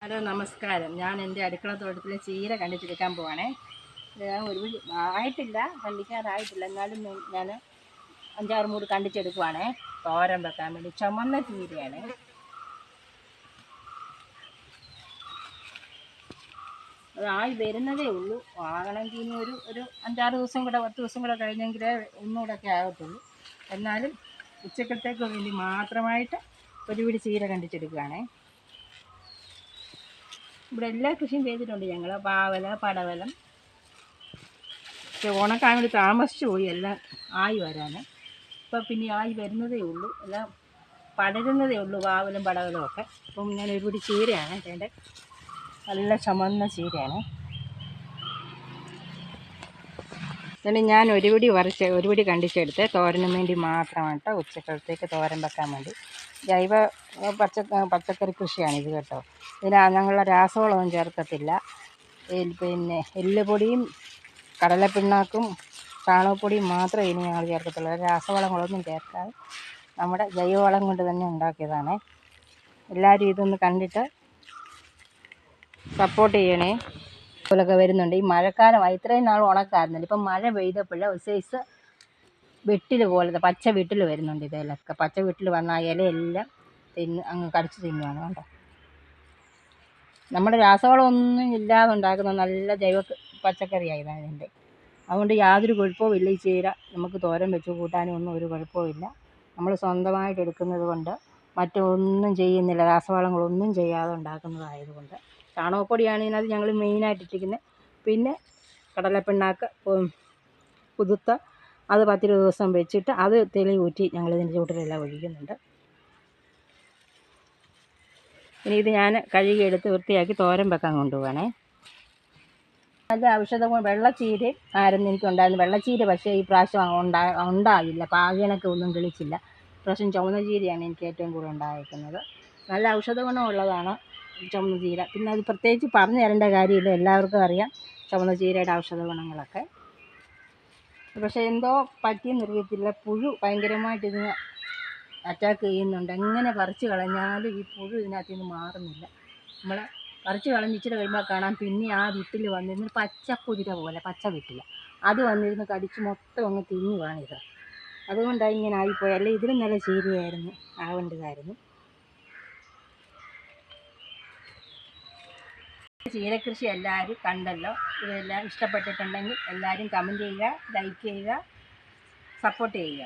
Hello നമസ്കാരം. ഞാൻ എൻ്റെ അടുക്കളത്തോട്ടത്തിൽ ചീര കണ്ടിച്ചെടുക്കാൻ പോവാണേ. ഞാൻ ആയിട്ടില്ല, കണ്ടിക്കാറായിട്ടില്ല. എന്നാലും ഞാൻ 5-6 മൂട് കണ്ടിച്ചെടുക്കുവാണേ, തോരൻ വെക്കാൻ വേണ്ടി. ചുമന്ന ചീരയാണ്. അത് വരുന്നതേ ഉള്ളൂ. ആകണമെങ്കിൽ ഇനി ഒരു 5-6 ദിവസം കൂടെ 10 ദിവസം കൂടെ കഴിഞ്ഞെങ്കിലേ ഒന്നുകൂടെയൊക്കെ ആകത്തുള്ളൂ. എന്നാലും ഉച്ചക്കത്തേക്ക് വേണ്ടി മാത്രമായിട്ട് ഒരു പിടി ചീര കണ്ടിച്ചെടുക്കുകയാണേ. ഇവിടെ എല്ലാ കൃഷിയും ചെയ്തിട്ടുണ്ട് ഞങ്ങൾ. പാവല, പടവലം. പക്ഷെ ഉണക്കാൻ വേണ്ടി താമസിച്ചു പോയി എല്ലാം ആയി വരാൻ. ഇപ്പം പിന്നെ ആയി വരുന്നതേ ഉള്ളൂ, എല്ലാം പടരുന്നതേ ഉള്ളൂ, പാവലും പടവലും ഒക്കെ. അപ്പം ഞാൻ ഒരുപിടി ചീരയാണ് എൻ്റെ, നല്ല ചുമന്ന ചീരയാണ്. എന്നിട്ട് ഞാൻ ഒരുപിടി കണ്ടിച്ചെടുത്ത് തോരന് വേണ്ടി മാത്രമായിട്ട് ഉച്ചക്കലത്തേക്ക് തോരൻ വെക്കാൻ വേണ്ടി. ജൈവ പച്ചക്കറി കൃഷിയാണിത് കേട്ടോ. ഇതിന് ഞങ്ങളുടെ രാസവളമൊന്നും ചേർക്കത്തില്ല. പിന്നെ എല്ലുപൊടിയും കടലപ്പിണ്ണാക്കും ചാണകപ്പൊടിയും മാത്രമേ ഇനി ഞങ്ങൾ ചേർക്കത്തുള്ളൂ. രാസവളങ്ങളൊന്നും ചേർക്കാതെ നമ്മുടെ ജൈവവളം കൊണ്ട് തന്നെ ഉണ്ടാക്കിയതാണ്. എല്ലാവരും ഇതൊന്ന് കണ്ടിട്ട് സപ്പോർട്ട് ചെയ്യണേ. ഇപ്പോഴൊക്കെ വരുന്നുണ്ട്. ഈ മഴക്കാലമായി, ഇത്രയും നാൾ ഉണക്കായിരുന്നില്ല. ഇപ്പം മഴ പെയ്തപ്പോൾ ഒരു സൈസ് വെട്ടിൽ പോലത്തെ പച്ച വെട്ടിൽ വരുന്നുണ്ട്. ഇതിലൊക്കെ പച്ച വെട്ടിൽ വന്ന ആ ഇലയെല്ലാം അങ്ങ് കടിച്ച് തിന്നുവാണ് കേട്ടോ. നമ്മുടെ രാസവളമൊന്നും ഇല്ലാതെ ഉണ്ടാക്കുന്ന നല്ല ജൈവ പച്ചക്കറിയായിരുന്നു അതിൻ്റെ. അതുകൊണ്ട് യാതൊരു കുഴപ്പവും ഇല്ല. ഈ ചീര നമുക്ക് തോരൻ വെച്ച് കൂട്ടാനും ഒന്നും ഒരു കുഴപ്പമില്ല. നമ്മൾ സ്വന്തമായിട്ട് എടുക്കുന്നത് കൊണ്ട് മറ്റൊന്നും ചെയ്യുന്നില്ല, രാസവളങ്ങളൊന്നും ചെയ്യാതെ ഉണ്ടാക്കുന്നതായതുകൊണ്ട്. ചാണകപ്പൊടിയാണ് ഇതിനകത്ത് ഞങ്ങൾ മെയിനായിട്ട് ഇട്ടിരിക്കുന്നത്. പിന്നെ കടലപ്പിണ്ണാക്ക് കുതിർത്ത അത് 10-20 ദിവസം വെച്ചിട്ട് അത് തെളി ഊറ്റി ഞങ്ങളിതിൻ്റെ ചുവട്ടിലെല്ലാം ഒഴിക്കുന്നുണ്ട്. ഇനി ഇത് ഞാൻ കഴുകിയെടുത്ത് വൃത്തിയാക്കി തോരൻ വെക്കാൻ കൊണ്ടുപോകണേ. അത് ഔഷധ വെള്ളച്ചീര ആയിരുന്നു എനിക്കുണ്ടായിരുന്നു. വെള്ളച്ചീര പക്ഷേ ഈ പ്രാവശ്യം ഉണ്ടായില്ല, പാകിയണക്ക് ഒന്നും കിളിച്ചില്ല. ഇപ്രാവശ്യം ചുവന്ന ചീരയാണ് എനിക്ക് ഏറ്റവും കൂടുതൽ ഉണ്ടായിരിക്കുന്നത്. നല്ല ഔഷധ ഗുണമുള്ളതാണ് ചുവന്ന ചീര. പിന്നെ അത് പ്രത്യേകിച്ച് പറഞ്ഞു തരേണ്ട കാര്യമില്ല, എല്ലാവർക്കും അറിയാം ചുവന്ന ചീരയുടെ ഔഷധ ഗുണങ്ങളൊക്കെ. പക്ഷേ എന്തോ പറ്റിയെന്നറിയത്തില്ല, പുഴു ഭയങ്കരമായിട്ട് ഇതിന് അറ്റാക്ക് ചെയ്യുന്നുണ്ട്. എങ്ങനെ പറിച്ച് കളഞ്ഞാലും ഈ പുഴു ഇതിനകത്ത് നിന്ന് മാറുന്നില്ല. നമ്മൾ പറിച്ച് കളഞ്ഞ് ഇച്ചിരി കഴിയുമ്പോൾ കാണാം പിന്നെ ആ വിട്ടിൽ വന്നിരുന്ന് പച്ചക്കുതിര പോലെ പച്ച വിട്ടില്ല അത് വന്നിരുന്ന് കടിച്ച് മൊത്തം അങ്ങ് തിന്നുവാണിത്. അതുകൊണ്ടാണ് ഇങ്ങനെ ആയിപ്പോയി. അല്ലെ ഇതിലും നല്ല ചീരയായിരുന്നു, ആവേണ്ടതായിരുന്നു. ചീരകൃഷി എല്ലാവരും കണ്ടല്ലോ. ഇതെല്ലാം ഇഷ്ടപ്പെട്ടിട്ടുണ്ടെങ്കിൽ എല്ലാവരും കമൻറ്റ് ചെയ്യുക, ലൈക്ക് ചെയ്യുക, സപ്പോർട്ട് ചെയ്യുക.